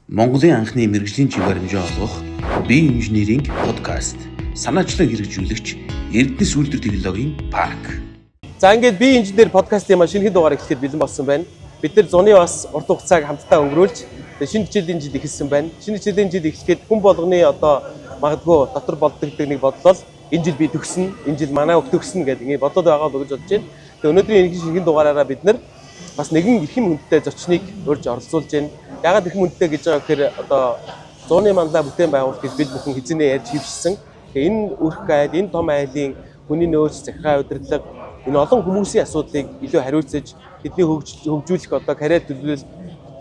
Монголын анхны мэргэжлийн чиг баримжаа олгох бие инженеринг подкаст. Санаачлан хэрэгжүүлэгч Эрдэнэс үйлдвэр технологийн парк. За ингээд бие инженер подкастын маань шинэхэн дугаар эхлэхэд бэлэн болсон байна. Бид нар зуны бас урт хугацааг хамтдаа өнгөрүүлж шинэ хичээлийн жил эхэлсэн байна. Шинэ хичээлийн жил эхлэхэд хүн болгоны одоо магадгүй дотор болдог нэг бодлол энэ жил би төгснө, энэ жил манай өвд төгснө гэдэг ингээд бодлоо байгаа л гэж бодож байна. Тэгээ өнөөдрийн энэ шинэхэн дугаараараа бид нар бас нэгэн эрхэм хүндтэй зочныг урьж оролцуулж байна. Ягаад эрхэм хүндтэй гэж байгаа гэхээр одоо 100-ны мандаа бүтээн байгуулалт гэж бид бүхэн хэзээ ярьж хившсэн. Тэгээ энэ үрх айл, энэ том айлын хүний нөөц, захиргаа удирдлага энэ олон хүмүүсийн асуудлыг илүү хариуцаж тэдний хөгжүүлэх одоо карьер төлөвлөл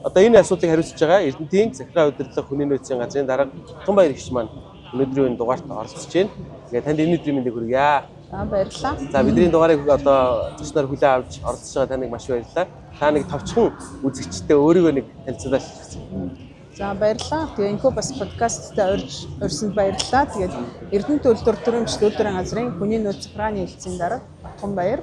одоо энэ асуудлыг хариуцж байгаа Эрдэнэтийн захиргаа удирдлага хүний нөөцийн газрын дарга Тунбаяр гişүн маань өнөөдрийн энэ дугаарт оролцож байна. Тэгээ танд өнөөдрийн мэндийг хүргье. За баярлалаа. За бидний дугаарыг одоо зочноор хүлээн авч оролцож байгаа таныг маш баярлалаа. Та нэг товчхон үзэгчтэй өөрийгөө нэг танилцуулаад хэлчихсэн. За баярлалаа. Тэгээ энэхүү бас подкасттай урьсанд баярлалаа. Тэгээд Эрдэнэт үйлдвэр төрөмжлөлт үйлдвэрийн газрын хүний нөөц захиргааны хэлтсийн дарга Тунбаяр.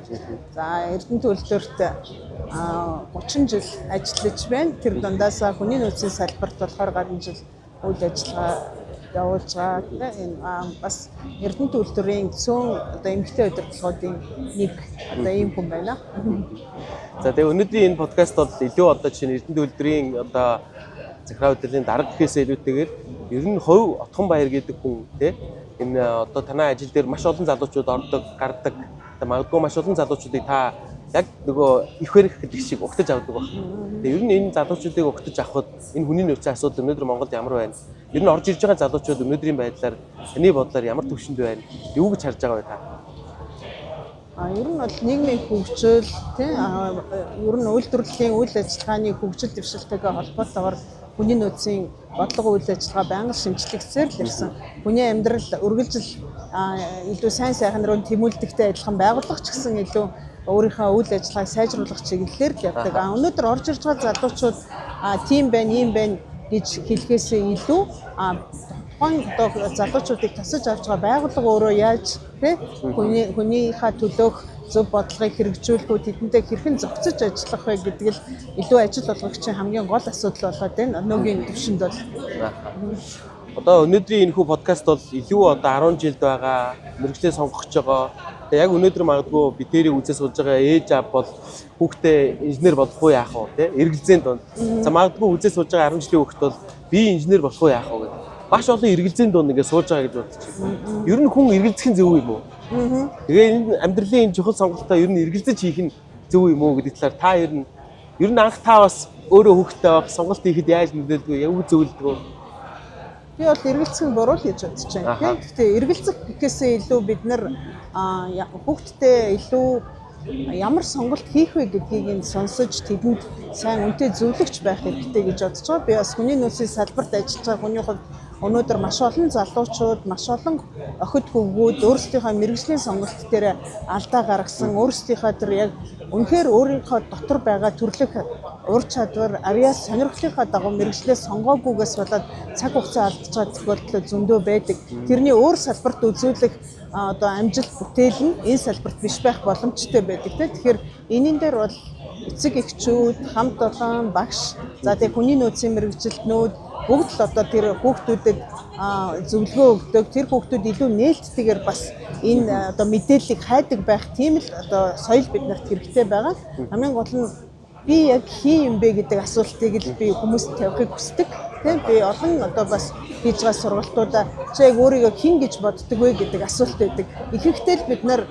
За Эрдэнэт үйлдвэрт 30 жил ажиллаж байна. Тэр дундаасаа хүний нөөцийн салбарт болохоор гаруй жил үйл ажиллагаа явуулж байгаа. Энэ бас Эрдэнэт үйлдвэрийн цөөн одоо эмэгтэй удирдлагуудын нэг одоо ийм хүн байна. За тэгээ өнөөдрийн энэ подкаст бол илүү одоо чинь Эрдэнэт үйлдвэрийн одоо захиргаа удирдлагын дарга гэхээсээ илүүтэйгээр ер нь хувь Отхон Баяр гэдэг хүн те энэ одоо танай ажил дээр маш олон залуучууд ордог, гардаг. Магадгүй маш олон залуучуудыг та яг нөгөө их барих гэдэг шиг угтаж авдаг баг. Тэгээ ер нь энэ залуучуудыг угтаж авахд энэ хүний нөөцийн асуудал өнөөдөр Монголд ямар байна? Ер нь орж ирж байгаа залуучууд өнөөдрийн байдлаар таны бодлоор ямар төвшөнд байна? Юу гэж харж байгаа вэ та? Ер нь бол нийгмийн хөгжил тийм ер нь үйлдвэрлэлийн үйл ажиллагааны хөгжил дэвшилтэйгээ холбоотойгоор хүний нөөцийн бодлого үйл ажиллагаа байнга шинжлэгдсээр л ирсэн. Хүний амьдрал үргэлжил илүү сайн сайхан руу тэмүүлдэгтэй адилхан байгууллага ч гэсэн илүү өөрийнхөө үйл ажиллагааг сайжруулах чиглэлээр л явдаг. Өнөөдөр орж ирж байгаа залуучууд тийм байна, ийм байна гэж хэлэхээсээ илүү тухайн одоо залуучуудыг тасаж авч байгаа байгууллага өөрөө яаж хүнийхээ төлөөх зөв бодлогыг хэрэгжүүлэх үү, тэдэнтэй хэрхэн зохицож ажиллах вэ гэдэг л илүү ажил олгогчийн хамгийн гол асуудал болоод байна. Өнөөгийн төвшөнд бол одоо өнөөдрийн энэ хүү подкаст бол илүү одоо 10 жилд байгаа мэргэжлээ сонгох гэж байгаа. Тэгээ яг өнөөдөр магадгүй бид тэрийг үзэж суулж байгаа ээж аав бол хүүхдээ инженер болох уу яах вэ те эргэлзээнд донд. За магадгүй үзэж суулж байгаа 10 жилийн хүүхэд бол би инженер болох уу яах вэ гэдэг. Маш олон эргэлзээнд донд ингээд сууж байгаа гэж бодчих. Ер нь хүн эргэлзэх нь зөв юм уу? Тэгээ энэ амьдралын энэ чухал сонголтоо ер нь эргэлзэж хийх нь зөв юм уу гэдэг талаар та ер нь анх та бас өөрөө хүүхдтэй байх сонголт хийхэд яаж мэдээлдэг вэ? Юу зөвлөдөг вэ? Би бол эргэлзэх нь буруу л гэж бодож байна. Гэхдээ эргэлзэх гэхээсээ илүү бид нар хүүхдтэй илүү ямар сонголт хийх вэ гэдгийг сонсож тэдэнд сайн үнэтэй зөвлөгч байх хэрэгтэй гэж бодож байгаа. Би бас хүний нөөцийн салбарт ажиллаж байгаа хүний хувьд өнөөдөр маш олон залуучууд, маш олон охид хөвгүүд өөрсдийнхөө мэргэжлийн сонголт дээр алдаа гаргасан, өөрсдийнхөө тэр яг үнэхээр өөрийнхөө дотор байгаа төрлөх ур чадвар, авьяас сонирхлынхаа дагуу мэргэжлээ сонгоогүйгээс болоод цаг хугацаа алдаж байгаа тохиолдол зөндөө байдаг. Тэрний өөр салбарт үзүүлэх одоо амжилт бүтээл нь энэ салбарт биш байх боломжтой байдаг. Тэгэхээр энийн дээр бол эцэг эхчүүд, хамт олон багш, за тэгээ хүний нөөцийн мэргэжилтнүүд бүгд л одоо тэр хүүхдүүдэд зөвлөгөө өгдөг, тэр хүүхдүүд илүү нээлттэйгээр бас энэ одоо мэдээллийг хайдаг байх тийм л одоо соёл биднэрт хэрэгтэй байгаа. Хамгийн гол нь би яг хин юм бэ гэдэг асуултыг л би хүмүүст тавихыг хүсдэг. Тийм би олон одоо бас хийж байгаа сургалтуудаа чи яг өөрийгөө хин гэж боддог вэ гэдэг асуулт байдаг. Ихэнхдээ л бид нар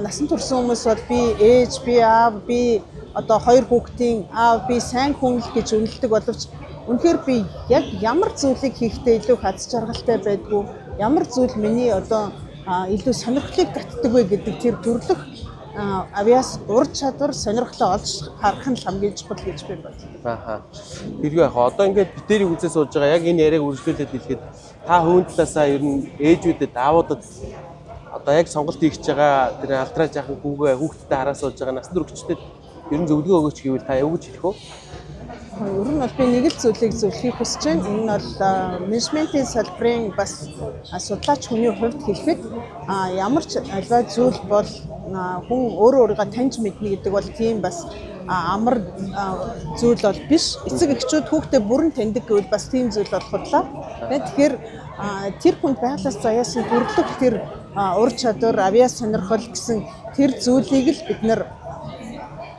насан турш хүмүүс бол би ээж, би аав, би одоо хоёр хүүхдийн аав, би сайн хүн л гэж үнэлдэг боловч үнэхээр би яг ямар зүйлийг хийхдээ илүү хаз жаргалтай байдгүй, ямар зүйл миний одоо илүү сонирхлыг татдаг вэ гэдэг тэр төрлөх авьяас ур чадвар сонирхлоо олж харах нь хамгийн чухал гэж би бодлоо. Тэргүй яах вэ? Одоо ингээд бид тэрийг үзэж сууж байгаа яг энэ яриаг үргэлжлүүлээд хэлэхэд та хувийн талаасаа ер нь ээжүүдэд, аавуудад одоо яг сонголт хийх гэж байгаа тэр алтраа жаахан хүүхдтэй хараа сууж байгаа нас дөрөвчдөд ер нь зөвлөгөө өгөөч гэвэл та юу гэж хэлэх вэ? Ер нь бол би нэг л зүйлийг зөвлөхийг хүсэж байна. Энэ нь бол менежментийн салбарын бас судлаач хүний хувьд хэлэхэд ямар ч альва зүйл бол хүн өөрөө өөрийгөө таньж мэднэ гэдэг бол тийм бас амар зүйл бол биш. Эцэг эхчүүд хүүхдээ бүрэн таньдаг гэвэл бас тийм зүйл болох боллоо. Тэгэхээр тэр хүнд байгалаас заяасан төрөлх тэр ур чадвар, авьяас сонирхол гэсэн тэр зүйлийг л бид нэр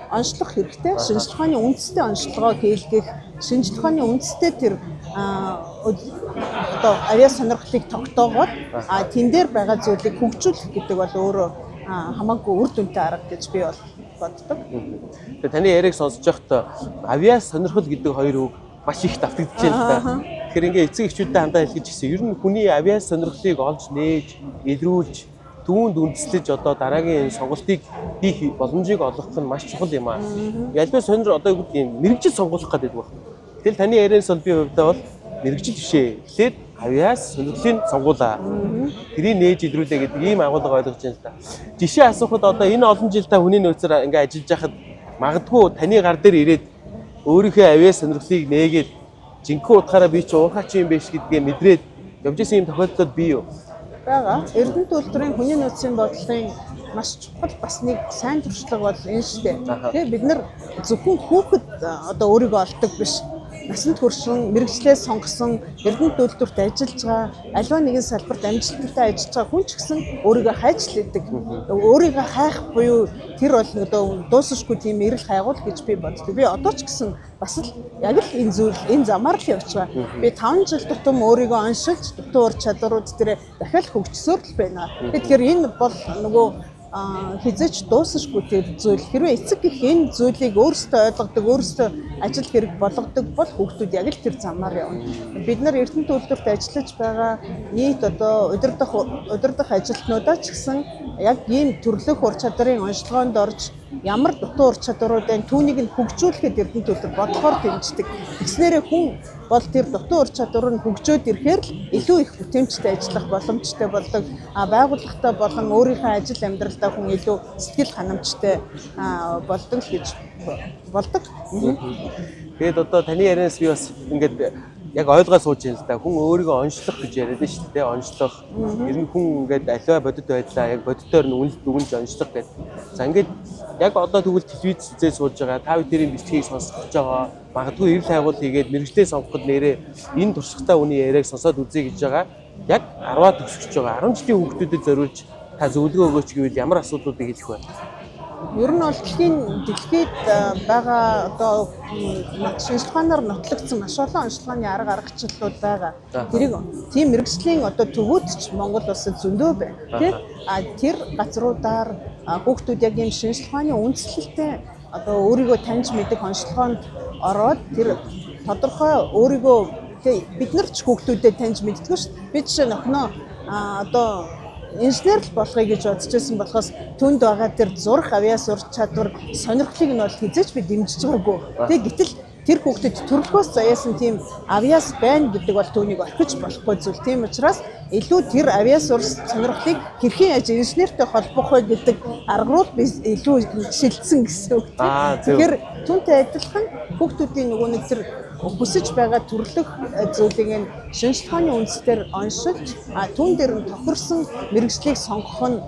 онцлох хэрэгтэй. Шинжлэх ухааны үндэстэй онцлогоо хийлгэх, шинжлэх ухааны үндэстэй тэр одоо авьяас сонирхлыг тогтоогоод тэн дээр байгаа зүйлийг хөгжүүлэх гэдэг бол өөрөө хамаагүй үр дүнтэй арга гэж би бол боддог. Тэгээ таны яриаг сонсож байхдаа авьяас сонирхол гэдэг хоёр үг маш их давтагдаж байна л да. Тэгэхээр ингээ эцэг эхчүүдтэй хандаа хэлгэж гисэн. Ер нь хүний авьяас сонирхлыг олж нээж, илрүүлж, түүнд үндэслэж одоо дараагийн сонголтыг хийх боломжийг олгох нь маш чухал юм аа. Ялбаа сонир одоо юу гэдэг юм мэрэгжил сонгох гэдэг байна. Тэгэл таны ярианаас бол би хувьдаа бол мэрэгжил бишээ. Тэгэхээр авьяас сонирхлыг сонгуулаа. Тэрийг нээж илрүүлээ гэдэг ийм агуулга ойлгож байна л да. Жишээ асуухад одоо энэ олон жил та хүний нөөцөөр ингээ ажиллаж байхад магадгүй таны гар дээр ирээд өөрийнхөө авьяас сонирхлыг нээгээд жинхэнэ утгаараа би чи уурхаач юм биш гэдгээ мэдрээд явж исэн юм тохиолдол бий юу? Бага. Эрдэнэт үйлдвэрийн хүний нөөцийн бодлогын маш чухал бас нэг сайн туршлага бол энэ шүү дээ. Тэгээ бид нар зөвхөн хүүхэд одоо өөрийгөө олдог биш. Насанд хүрсэн, мэрэгчлээ сонгосон, эрдэнэт үйлдвэрт ажиллаж байгаа, аливаа нэгэн салбарт амжилттай ажиллаж байгаа хүн ч гэсэн өөрийгөө хайж л идэг. Өөрийгөө хайх буюу тэр бол одоо дуусахгүй тийм эрэл хайгуул гэж би боддог. Би одоо ч гэсэн бас л яг л энэ зүйл, энэ замаар л явж байгаа. Би 5 жил тутам өөрийгөө оншилж, дутуу ур чадварууд дээр дахиад хөгжсөөр л байна. Тэгэхээр энэ бол нөгөө хизээч дуусахгүй тэр зүйл. Хэрвээ эцэг гэх энэ зүйлийг өөрсдөө ойлгодог, өөрсдөө ажил хэрэг болгодог бол хүүхдүүд яг л тэр замаар явна. Бид нар эрдэнэт үйлдвэрт ажиллаж байгаа нийт одоо удирдах ажилтнуудаа ч гэсэн яг ийм төрлөх ур чадрын онцлогоонд орж ямар дутуу ур чадваруудын түүнийг нь хөгжүүлэхэд эрдэнэт үйлдвэр бодлохоор дэмждэг. Тэгснээрээ хүн бол тэр дутуу ур чадвар нь хөгжөөд ирэхээр л илүү их бүтээмжтэй ажиллах боломжтой болдог. Байгууллагатай болон өөрийнхөө ажил амьдралдаа хүн илүү сэтгэл ханамжтай болдог гэж болдог. Тэгээд одоо таны ярианаас би бас ингээд яг ойлгоо сууж байна л да. Хүн өөрийгөө онцлох гэж яриад байна шүү дээ. Онцлох. Ер нь хүн ингээд аливаа бодит байдлаа яг бодитоор нь үнэлт дүгнж онцлох гэдэг. За ингээд яг одоо тэгвэл телевиз үзээ сууж байгаа. Та бүдэрийн бичлэгийг сонсож байгаа. Магадгүй эрэл хайгуул хийгээд мэрэгчлээ сонгоход нэрээ энэ туршлагатай хүний яриаг сонсоод үзье гэж байгаа. Яг 10-аад төгсөж байгаа 10 жилийн хүүхдүүдэд зориулж та зөвлөгөө өгөөч гэвэл ямар асуудлуудыг хэлэх вэ? Ер нь бол дэлхийд байгаа одоо шинжлэх ухаанаар нотлогдсон маш олон онцлогооны арга аргачлалууд байгаа. Тэрийг тийм мэрэгжлийн одоо төвүүд ч Монгол улсад зөндөө байна. Тэ? Тэр газруудаар хүүхдүүд яг ийм шинжлэх ухааны үндэслэлтэй одоо өөрийгөө таньж мэдэх онцлогоонд ороод тэр тодорхой өөрийгөө бид нар ч хүүхдүүдэд таньж мэддэг шүү дээ. Бид ч нөхнөө одоо инженер л болохыг гэж бодож байсан болохоос түнд байгаа тэр зурх авьяас ур чадвар сонирхлыг нь бол хизээч би дэмжиж байгаагүй. Тэг гэтэл тэр хүүхдэд төрөлхөөс заяасан тийм авьяас байна гэдэг бол түүнийг орхиж болохгүй зүйл. Тийм учраас илүү тэр авьяас ур сонирхлыг хэрхэн яаж инженертэй холбох вэ гэдэг аргууд би илүү шилжсэн гэсэн үг. Тэгэхээр түүнтэй адилхан хүүхдүүдийн нөгөө нэг тэр хүсэж байгаа төрлөх зүйлийг нь шинжлэх ухааны үндэслэлээр оншилж түүн дээр нь тохирсон мэрэгжлийг сонгох нь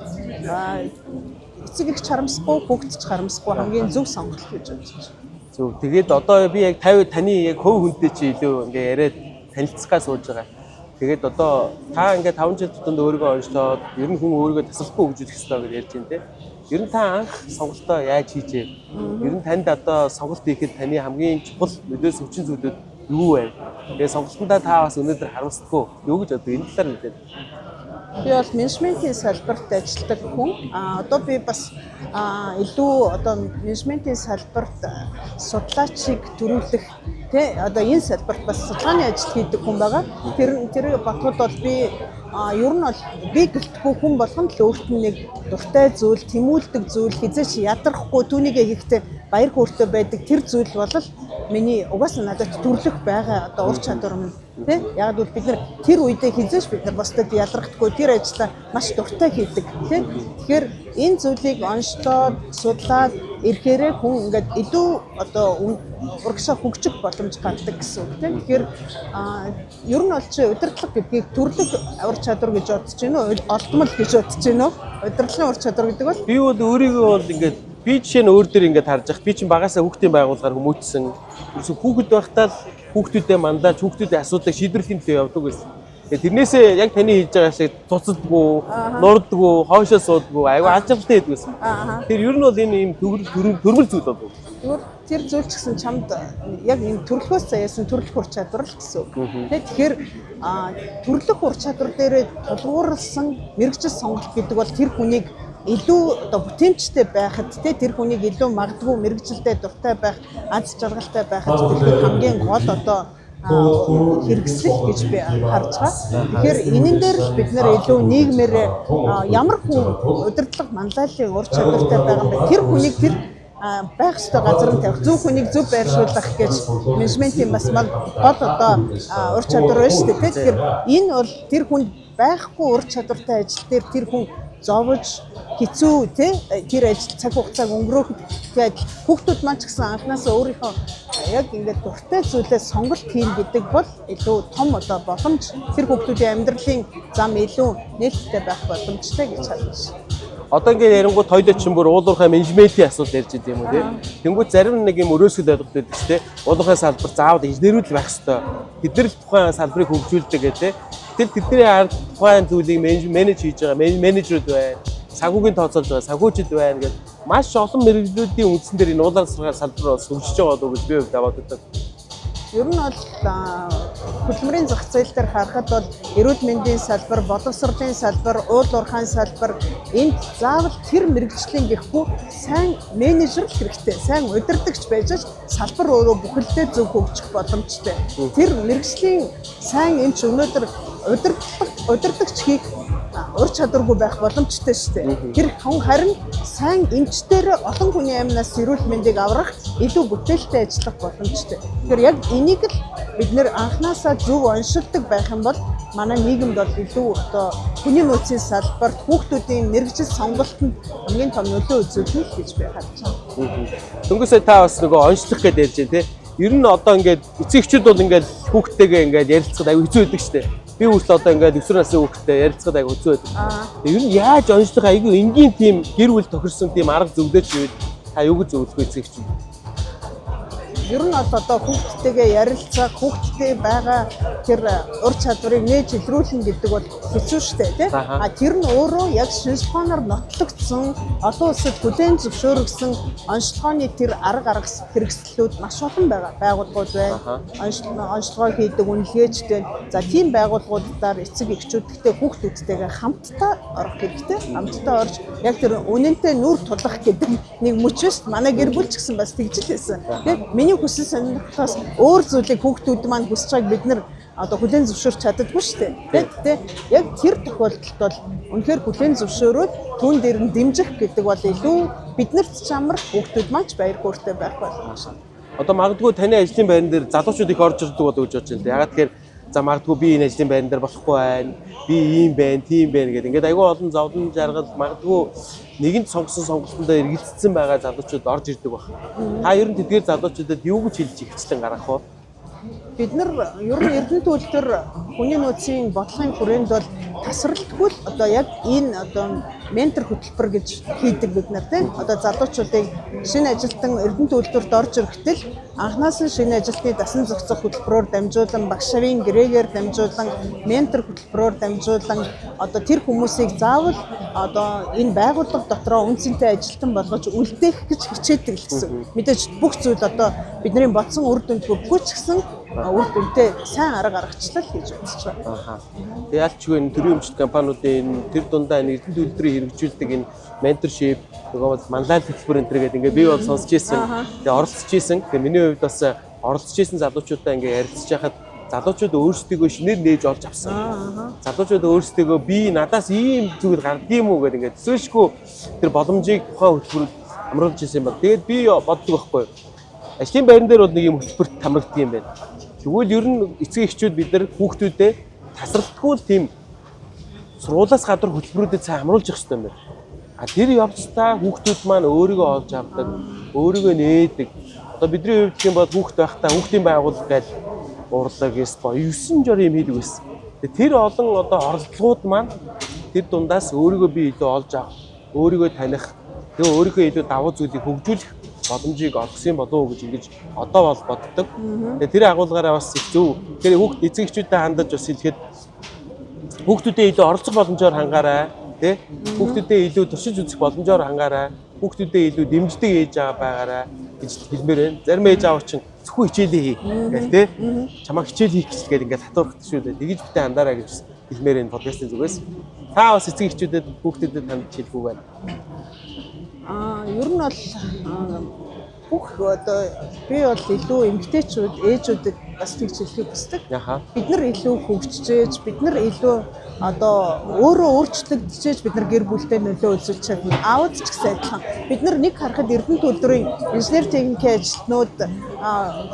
эцэг их харамсахгүй хүүхэд ч харамсахгүй хамгийн зөв сонголт гэж бодож байна. Зөв. Тэгээд одоо би яг таны яг хөв хүнтэй чи илүү ингээ яриад танилцгаа сууж байгаа. Тэгээд одоо та ингээ 5 жил тутамд өөрийгөө онцлоод ер нь хүн өөрийгөө тасалбахгүй хөгжүүлэх хэрэгтэй гэж ярьж байна те. Ер нь та анх сонголтоо яаж хийжээ? Ер нь танд одоо сонголт хийхэд таны хамгийн чухал нөлөөс хүчин зүйлүүд юу вэ? Тэгээд сонголтондоо та бас өнөөдөр харамсдаггүй юу гэж одоо энэ талаар мэдээд. Би бол менежментийн салбарт ажилладаг хүн. Одоо би бас илүү одоо менежментийн салбарт судлаачийг төрүүлэх тий одоо энэ салбарт бас судалгааны ажил хийдэг хүн байгаа. Тэр батгууд бол би ер нь бол би гэлтгүй хүн болгонд л өөрт нь нэг дуртай зүйл, тэмүүлдэг зүйл, хизээч ядрахгүй түүнийг хийхдээ баяр хөөртэй байдаг тэр зүйл бол миний угаасаа надад төрлөх байгаа одоо ур чадвар минь тий яг бол бид нар тэр үедээ хизээч бид нар бусдад ядрагдахгүй тэр ажлаа маш дуртай хийдэг тий тэгэхээр энэ зүйлийг онцлоод судлаад ирэхээрээ хүн ингээд илүү одоо урагшаа хөгжих боломж гардаг гэсэн үг тийм. Тэгэхээр ер нь бол чи удирдлага гэдгийг төрлөх ур чадвар гэж бодож байна уу? Олдмол гэж бодож байна уу? Удирдлагын ур чадвар гэдэг бол би бол өөрийгөө бол ингээд би жишээ нь өөр дөр ингээд харж байгаа. Би чинь багасаа хүүхдийн байгууллагаар хүмүүжсэн. Ерөөсө хүүхэд байхдаа л хүүхдүүдэд мандаж хүүхдүүдийн асуудлыг шийдвэрлэхийн төлөө явдаг байсан. Тэгээ тэрнээсээ яг таны хийж байгаа шиг туцалдгүй, нурддгүй, хоошоо суудгүй, аюу ажиглалтай байдаг байсан. Тэр ер нь бол энэ ийм төрмөл зүйл болов. Зүгээр тэр зүйл ч гэсэн чамд яг энэ төрлөхөөс заяасан төрлөх ур чадвар л гэсэн үг. Тэгэхээр төрлөх ур чадвар дээрээ тулгуурласан мэрэгжил сонголт гэдэг бол тэр хүнийг илүү одоо бүтээмжтэй байхад тэр хүнийг илүү магадгүй мэрэгжилдээ дуртай байх, аз жаргалтай байхад тэр хамгийн гол одоо хэрэгслэх гэж би харж байгаа. Тэгэхээр энэн дээр л бид нэр илүү нийгмээр ямар хүн удирдлага манлайлалын ур чадвартай байгаа юм бэ? Тэр хүнийг тэр байх ёстой газар нь тавих, зөв хүнийг зөв байршуулах гэж менежментийн бас гол одоо ур чадвар байна шүү дээ. Тэгэхээр энэ бол тэр хүнд байхгүй ур чадвартай ажил дээр тэр хүн зовж хэцүү тэр ажил цаг хугацааг өнгөрөөхөд тэгээд хүүхдүүд маань ч гэсэн анхнаасаа өөрийнхөө яг ингээд дуртай зүйлээ сонголт хийн гэдэг бол илүү том одоо боломж тэр хүүхдүүдийн амьдралын зам илүү нээлттэй байх боломжтой гэж харж байна. Одоо ингээд ярингууд хоёулаа чинь бүр уулуурхай менежментийн асуудал ярьж байгаа юм уу те. Тэнгүүд зарим нэг юм өрөөсгөл ойлголт байдаг ч те. Уулуурхай салбар заавал инженерүүд байх хэвээр. Бид нар л тухайн салбарыг хөгжүүлдэг гэдэг. Гэтэл тэдний ард тухайн зүйлийг менеж хийж байгаа менежерүүд байна. Санхүүгийн тооцоолж байгаа санхүүчид байна гэдэг. Маш олон мэргэжлүүдийн үндсэн дээр энэ уулуурхай салбар бас хөгжиж байгаа дөө гэж би даваад байдаг. Ер нь бол хөдөлмөрийн зах зээл дээр харахад бол эрүүл мэндийн салбар, боловсролын салбар, уул уурхайн салбар энд заавал тэр мэрэгжлийн гэхгүй сайн менежер хэрэгтэй, сайн удирдагч байж салбар өөрөө бүхэлдээ зөв хөгжих боломжтой. Тэр мэрэгжлийн сайн эмч өнөөдөр удирдагч хийх ур чадваргүй байх боломжтой шүү дээ. Тэр хүн харин сайн эмчтэр олон хүний амнаас эрүүл мэндийг аврах илүү бүтээлтэй ажиллах боломжтой. Тэгэхээр яг энийг л бид нэр анхнаасаа зөв оншилдог байх юм бол манай нийгэмд бол илүү одоо хүний нөөцийн салбарт хүүхдүүдийн мэрэгжил сонголтод хамгийн том нөлөө үзүүлнэ гэж би харж байна. Дөнгөсөө та бас нөгөө онцлох гэдээ ярьж байна те. Ер нь одоо ингээд эцэгчүүд бол ингээд хүүхдтэйгээ ингээд ярилцахад аюу хэцүү байдаг шүү дээ. Би өөртөө одоо ингээд 9 насны хүүхдтэй ярилцахад аюу хэцүү байдаг. Ер нь яаж онцлох аюу энгийн тийм гэр бүл тохирсон тийм арга зөвлөж байвал та юу гэж зөвлөх вэ эцэгчүүд? Ер нь одоо хүүхдтэйгээ ярилцах, хүүхдтэй байгаа тэр ур чадварыг нээж илрүүлнэ гэдэг бол хэцүү шттэ тий. Тэр нь өөрөө яг шинжилгаанаар нотлогдсон, олон улсад хүлээн зөвшөөрөгсөн онцлогооны тэр арга хэрэгслүүд маш олон байгаа. Байгууллагууд байна. Онцлогоо хийдэг үнэлгээчд байна. За тийм байгууллагуудаар эцэг эхчүүдтэй хүүхдүүдтэйгээ хамтдаа орох хэрэгтэй. Хамтдаа орж яг тэр үнэнтэй нүр тулах гэдэг нэг мөч шүү. Манай гэр бүл ч гэсэн бас тэгж л байсан. Тий. Миний хүсэл сонирхлоос өөр зүйлийг хүүхдүүд маань хүсэж байгааг бид нар одоо хүлээн зөвшөөрч чаддаггүй шүү дээ. Тэ яг тэр тохиолдолд бол үнэхээр хүлээн зөвшөөрөөд түүн дээр нь дэмжих гэдэг бол илүү биднэрт ч амар хүүхдүүд маань ч баяр хөөртэй байх болно. Одоо магадгүй таны ажлын байран дээр залуучууд их орж ирдэг болов гэж бодож байна. Ягаад тэгэхээр за магадгүй би энэ ажлын байран дээр болохгүй байна. Би ийм байна, тийм байна гэдэг. Ингээд айгүй олон зовлон жаргал магадгүй нэгэнд сонгосон сонголтонд эргэлзсэн байгаа залуучууд орж ирдэг баг. Та ер нь тэдгээр залуучуудад юу гэж хэлж ихчлэн гаргах вэ? Бид нар ер нь Эрдэнэ төлтөр хүний нөөцийн бодлогын хүрээнд бол тасралтгүй л одоо яг энэ одоо ментор хөтөлбөр гэж хийдэг бид нар тийм одоо залуучуудыг шинэ ажилтан Эрдэнэ төлтөрт орж ирэхдээ анхнаас нь шинэ ажилтны дасан зохицох хөтөлбөрөөр дамжуулан багшийн гэрээгээр дамжуулан ментор хөтөлбөрөөр дамжуулан одоо тэр хүмүүсийг заавал одоо энэ байгууллага дотроо үнцэнтэй ажилтан болгож үлдээх гэж хичээдэг л гэсэн. Мэдээж бүх зүйл одоо бидний бодсон үр дүндгүй ч гэсэн үр дүнтэй сайн арга аргачлал гэж үзэж байна. Яалчгүй энэ төрийн өмчт компаниудын тэр дундаа Эрдэнэ төлөвлөрийн хэрэгжүүлдэг энэ менторшип нөгөө манлайлал хөтөлбөр энэ гэдэг ингээд би бол сонсч ирсэн. Тэгээ оролцож ирсэн. Тэгээ миний хувьд бас оролцож ирсэн залуучуудаа ингээд ярилцж байхад залуучууд өөрсдөө шинээр нээж олж авсан. Залуучууд өөрсдөө би надаас ийм зүйл гардыг юм уу гэдэг ингээд төсөөлшгүй тэр боломжийг тухайн хөтөлбөрөд амруулж ирсэн байна. Тэгээд би боддог байхгүй. Ажлын байран дээр бол нэг юм хөтөлбөрт хамрагдсан юм байна. Тэгвэл ер нь эцэг эхчүүд бид нар хүүхдүүдэд тасралтгүй тийм сургуулиас гадар хөтөлбөрүүдэд сайн амруулж явах хэрэгтэй юм байна. Тэр явцдаа хүүхдүүд маань өөрийгөө олж авдаг, өөрийгөө нээдэг. Одоо бидний хувьд гэх юм бол хүүхд байхдаа хүүхдийн байгууллага гэж урлаг, эсбо 9 жор юм хийдэг байсан. Тэр олон одоо оролдлогууд маань тэр дундаас өөрийгөө би илүү олж авах, өөрийгөө таних, Тэгээ өөрийнхөө илүү давуу зүйлийг хөгжүүлэх боломжийг олгосон болов уу гэж ингэж одоо бол боддог. Тэгээ тэр агуулгаараа бас их зөв. Тэгэхээр хүүхд эцэг эхчүүдэд хандаж бас хэлэхэд хүүхдүүдэд илүү оролцох боломжоор хангаарай, тий? Хүүхдүүдэд илүү туршиж үзэх боломжоор хангаарай. Хүүхдүүдэд илүү дэмждэг ээж аваа байгаарай гэж хэлмээр байна. Зарим ээж аав чинь зөвхөн хичээлээ хий гэх тий? Чамаа хичээл хийх гэж гээд ингээд татвархдаг шүү дээ. Тэгж битээ хандаарай гэж хэлмээр энэ подкастын зүгээс. Та бас эцэг эхчүүдэд хүүхдүүдэд хандж хэлэхгүй байна. Ер нь бол бүх одоо би бол илүү эмгтээчүүд ээжүүдэд бас тэгж хэлхийг хүсдэг. Бид нар илүү хөгжиж, бид нар илүү одоо өөрөө өөрчлөгдөж, бид нар гэр бүлтэй нөлөө үзүүлж чадна. Аауд ч гэсэн адилхан. Бид нар нэг харахад Эрдэнэ төлдрийн инженер техникийн ажилтнууд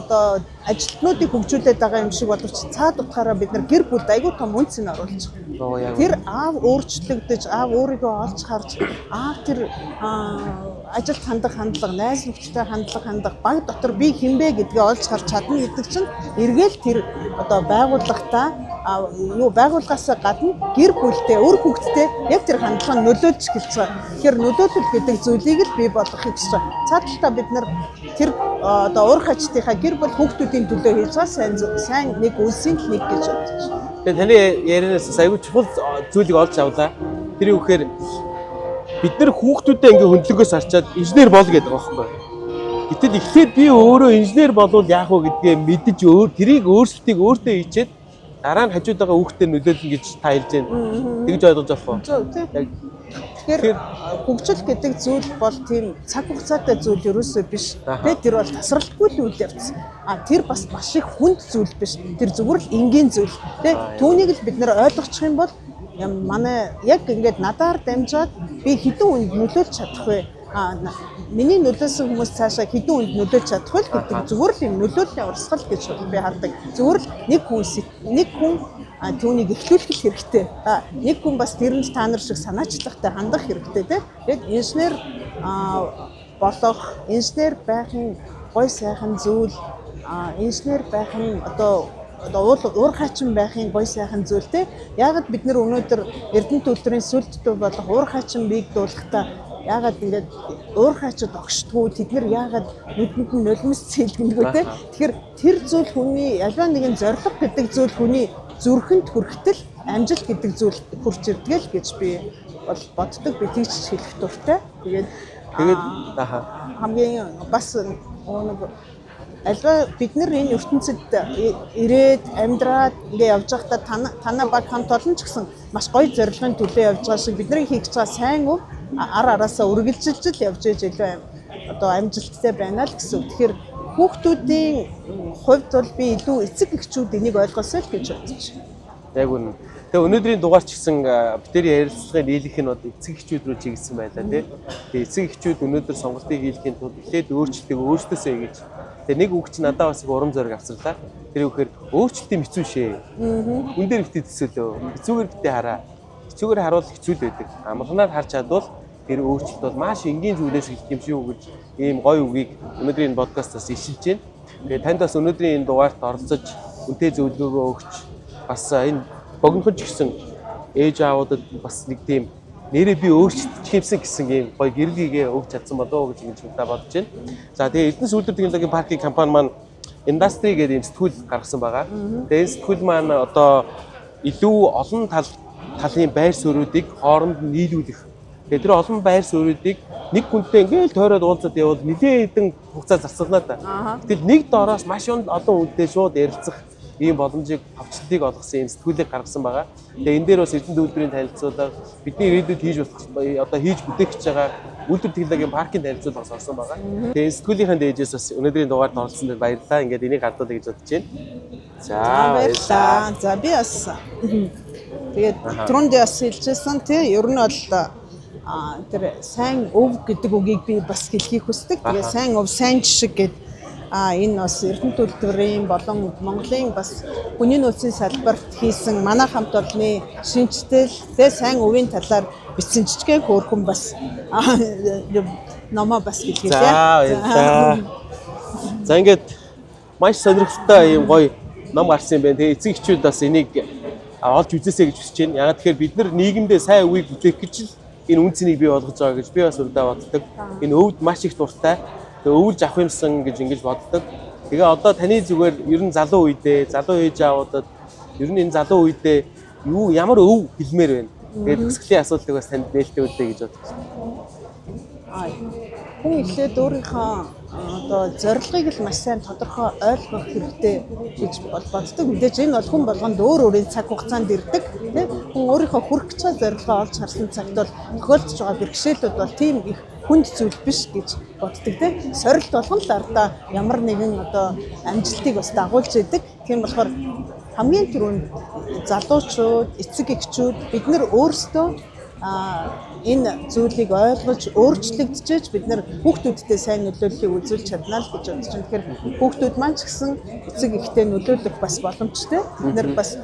одоо ажилтнуудыг хөгжүүлээд байгаа юм шиг боловч цаад утгаараа бид нар гэр бүлд айгүй том үнц нь оруулж байгаа. Тэр аав өөрчлөгдөж, аав өөрийгөө олж харж, аав тэр ажилд хандах хандлага, найз нөхдөдтэй хандлага, баг дотор би хинбэ гэдгээ олж харж чадна гэдэг чинь эргээл тэр одоо байгууллагатаа байгууллагаас гадна гэр бүлтэй, өр хүүхэдтэй яг тэр хандлага нь нөлөөлж эхэлж байгаа. Тэгэхээр нөлөөлөл гэдэг зүйлийг л бий болгохыг хүсэж байгаа. Цааталтаа бид нар тэр одоо урах ачтынхаа гэр бүл хүүхдүүдийн төлөө хийж байгаа сайн нэг үлсийн нэг гэж бодож байна. Тэгээ таны ярианаас аягүй чухал зүйлийг олж авлаа. Тэр юу гэхээр бид нар хүүхдүүдэд ингээ хөндлөгөөс арчаад инженер бол гэдэг байгаа байхгүй. Гэтэл эхлээд би өөрөө инженер болвол яах вэ гэдгээ мэдэж тэрийг өөрсдийг өөртөө хийчихэд дараа нь хажууд байгаа хүүхдэд нөлөөлнө гэж та хэлж байна. Тэгж ойлгож авах уу? Тэгэхээр хөгжил гэдэг зүйл бол тийм цаг хугацаатай зүйл ерөөсөө биш. Тэгээд тэр бол тасралтгүй л үйл явц. Тэр бас маш их хүнд зүйл биш. Тэр зүгээр л энгийн зүйл. Тэ түүнийг л бид нэр ойлгочих юм бол манай яг ингээд надаар дамжаад би хэдэн үнд нөлөөлж чадах вэ? Миний нөлөөсөн хүмүүс цаашаа хэдэн үнд нөлөөлж чадах вэ гэдэг зүгээр л юм нөлөөллийн урсгал гэж би хардаг. Зүгээр л нэг хүн түүнийг эхлүүлэх хэрэгтэй. Нэг хүн бас тэрэнд та нар шиг санаачлагтай хандах хэрэгтэй тийм. Тэгэд инженер болох, инженер байх нь гой сайхан зүйл, инженер байх нь одоо уур хаачин байхын гой сайхан зүйл те. Яагаад бид нэр өнөөдөр Эрдэнэ төлдрийн сүлдтэй болох уур хаачин биегдуулахдаа яагаад ингээд уур хаачид огшдгүү тэд нар яагаад нүдэнд нь нулимс цэлгэнэгүй те. Тэгэхээр тэр зүйл хүний альва нэгэн зориг гэдэг зүйл хүний зүрхэнд хүрэхтэл амжилт гэдэг зүйл хүрч ирдэг л гэж би бол боддог. Би тэгж хэлэх дуртай. Тэгээд хамгийн бас нэг альва бид нар энэ ертөнцид ирээд амьдраад ингээ явж байхдаа танаа баг хамт олон ч гэсэн маш гоё зорилгын төлөө явж байгаа шиг бидний хийх гэж байгаа сайн үр араасаа үргэлжилж явж ээж илүү одоо амжилттай байна л гэсэн. Тэгэхээр хүүхдүүдийн хувьд бол би илүү эцэг эхчүүд энийг ойлгосоо л гэж бодож байна. Яг үнэ. Тэгээ өнөөдрийн дугаар ч гэсэн бидний ярилцлагын нийлэх нь эцэг эхчүүд рүү чиглэсэн байлаа тий. Тэгээ эцэг эхчүүд өнөөдөр сонголтыг хийлгэхийн тулд эхлээд өөрчлөлтийг өөрсдөөсөө хийж. Тэгээ нэг үг чи надад бас их урам зориг авсарлаа. Тэр юу гэхээр өөрчлөлтийн хэцүү шээ. Үн дээр битээ төсөөлөө. Хэцүүгээр битээ хараа. Хэцүүгээр харуул хэцүү л байдаг. Амарханаар харж чадвал тэр өөрчлөлт бол маш энгийн зүйлээс эхэлэх юм шүү гэж ийм гоё үгийг өнөөдрийн подкастаас ишилж байна. Тэгээ танд бас өнөөдрийн энэ дугаарт оролцож үнэтэй зөвлөгөөгөө өгч бас энэ богинохон ч гэсэн ээж аавуудад бас нэг тийм нэрээ би өөрчлөлт хийсэн гэсэн ийм гоё гэрлэгээ өгч чадсан болоо гэж ингэж удаа бодож байна. За тэгээ Эрдэнэ сүүлдэр технологийн паркийн компани маань индастри гэдэг ийм сэтгүүл гаргасан байгаа. Тэгээ энэ сэтгүүл маань одоо илүү олон талын байр суурьуудыг хооронд нь нийлүүлэх. Тэгээ тэр олон байр суурьуудыг нэг хүнтэй ингээл тойроод уулзаад явбал нэлээд хэдэн хугацаа зарцуулна да. Гэтэл нэг доороос маш олон хүнтэй шууд ярилцах ийм боломжийг авчлтыг олгосон ийм сэтгүүлийг гаргасан байгаа. Тэгээ энэ дээр бас Эрдэнэ төлбөрийн танилцуулга бидний ирээдүйд хийж одоо хийж бүтээх гэж байгаа үйлдвэр технологийн паркийн танилцуулгаас орсон байгаа. Тэгээ энэ сэтгүүлийнхэн дээжээс бас өнөөдрийн дугаард оролцсон дээр баярлалаа. Ингээд энийг хардуулъя гэж бодож байна. За баярлалаа. За би бас тэгээд түрүүнд бас хэлжсэн тий ер нь бол тэр сайн өв гэдэг үгийг би бас хэлхийг хүсдэг. Тэгээ сайн өв сайн жишг гэдэг энэ бас Эрдэнэ төлбөрийн болон Монголын бас хүний нөөцийн салбарт хийсэн манай хамт олонны шинжтэй сайн өвийн талаар бичсэн жижигхэн хөөрхөн бас номоо бас хэлье. За ингээд маш сонирхолтой ийм гоё ном гарсан юм байна. Тэгээ эцэг эхчүүд бас энийг олж үзээсэй гэж хүсэж байна. Ягаад тэгэхээр бид нар нийгэмдээ сайн үеийг бүтээх гэж энэ үнцнийг бий болгож байгаа гэж би бас өрдөө боддог. Энэ өвд маш их дуртай. Тэгээ өвлж авах юмсан гэж ингэж боддог. Тэгээ одоо таны зүгээр ер нь залуу үедээ, залуу ээж аавуудад ер нь энэ залуу үедээ ямар өв хэлмээр байна. Тэгээд төсгөлийн асуудлыг бас танд нээлттэй үлдээ гэж бодож байна. Хүн ихлээд өөрийнхөө одоо зорилгыг л маш сайн тодорхой ойлгох хэрэгтэй гэж боддог. Мэдээж энэ бол хүн болгонд өөр өөрийн цаг хугацаанд ирдэг. Тийм хүн өөрийнхөө хүрэх гэж байгаа зорилгоо олж харсан цагт бол тохиолдож байгаа бэрхшээлүүд бол тийм их хүнд зүйл биш гэж боддог. Тийм сорилт болгон л ардаа ямар нэгэн одоо амжилтыг бас дагуулж идэг. Тийм болохоор хамгийн түрүүнд залуучууд, эцэг эхчүүд бид нар өөрсдөө энэ зүйлийг ойлгож өөрчлөгдөж бид нар хүүхдүүдтэй сайн нөлөөллийг үзүүлж чаднаа л гэж бодож байна. Тэгэхээр хүүхдүүд маань ч гэсэн эцэг эхтэй нөлөөлөх бас боломжтой. Бид нар бас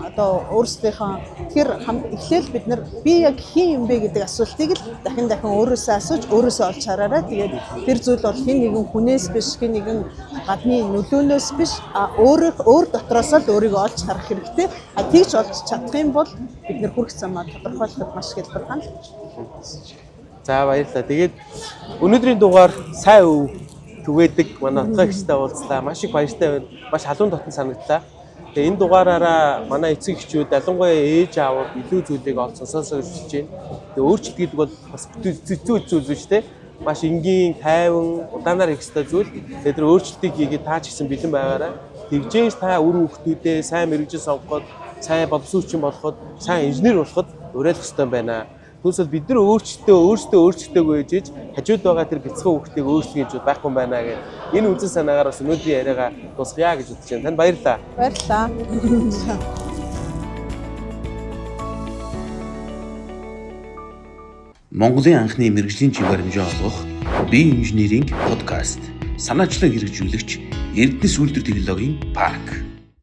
одоо өөрсдийнхөө тэгэхээр эхлээл бид нар би яг хин юм бэ гэдэг асуултыг л дахин өөрөөсөө асууж өөрөөсөө олж хараарай. Тэгээд тэр зүйл бол хин нэгэн хүнээс биш, хин нэгэн гадны нөлөөнөөс биш, өөр дотроос л өөрийгөө олж харах хэрэгтэй. Тэгж олж чадах юм бол бид нар хүрэх замаа тодорхойлоход маш хялбархан. За баярлалаа. Тэгээд өнөөдрийн дугаар сайн өв түгээдэг манай утгаагчтай уулзлаа. Маш их баяртай байна. Маш халуун дотн санагдлаа. Тэгээд энэ дугаараараа манай эцэг эхчүүд, ялангуяа ээж аавууд илүү зүйлийг олж сонсоосоо гэж хэлж байна. Тэгээд өөрчлөлт гэдэг бол бас зүйл биш те. Маш энгийн, тайван, удаанаар хийх ёстой зүйл. Тэгээд тэр өөрчлөлтийг хийгээд таа ч гэсэн бэлэн байгаарай. Тэгжээж та үр хүүхдүүдээ сайн мэрэгжил сонгоход, сайн боловсрууччин болоход, сайн инженер болоход уриалах ёстой байна. Түүнээс бид нар өөрсдөө өөрчлөлтөө ээжж хажууд байгаа тэр бяцхан хүүхдийг өөрчлөх гэж байхгүй байна гэх. Энэ үзэн санаагаар бас өнөөдрийн яриагаа дуусгая гэж бодож байна. Танд баярлалаа. Баярлалаа. Монголын анхны мэрэгжлийн чиг баримжаа олгох бие инженеринг подкаст. Санаачлаг хэрэгжүүлэгч Эрдэнэс үйлдвэр технологийн парк.